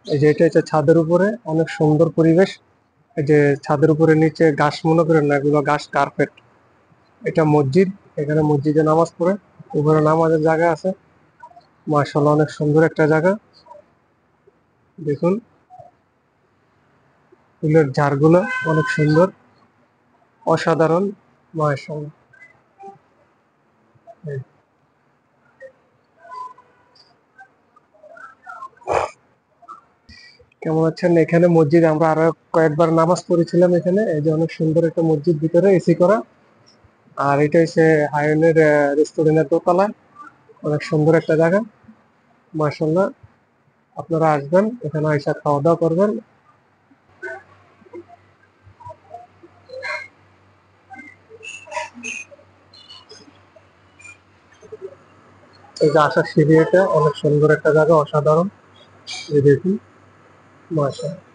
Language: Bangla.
এই যে এটা হচ্ছে ছাদের উপরে অনেক সুন্দর পরিবেশ। এই যে ছাদের উপরে নিচে ঘাস মনে করেন না, এগুলো ঘাস কার্পেট। এটা মসজিদ, এখানে মসজিদে নামাজ পড়ে, উপরে নামাজের জায়গা আছে। মাশাআল্লাহ অনেক সুন্দর একটা জায়গা। দেখুন ফুলের ঝাড়গুলো অনেক সুন্দর, অসাধারণ। মাশাআল্লাহ। কেমন আছেন? এখানে মসজিদে আমরা আরো কয়েকবার নামাজ পড়েছিলাম এখানে। এই যে অনেক সুন্দর একটা মসজিদ, ভিতরে এসি করা। আর এটা হচ্ছে হায়নের রেস্টুরেন্টের দোতলায়, অনেক সুন্দর একটা জায়গা। মাশাআল্লাহ, আপনারা আসবেন এখানে, আইসা খাওয়া দাওয়া করবেন। এই যে আসার সিঁড়ি, এটা অনেক সুন্দর একটা জায়গা, অসাধারণ। এই দেখুন, মাশাআল্লাহ।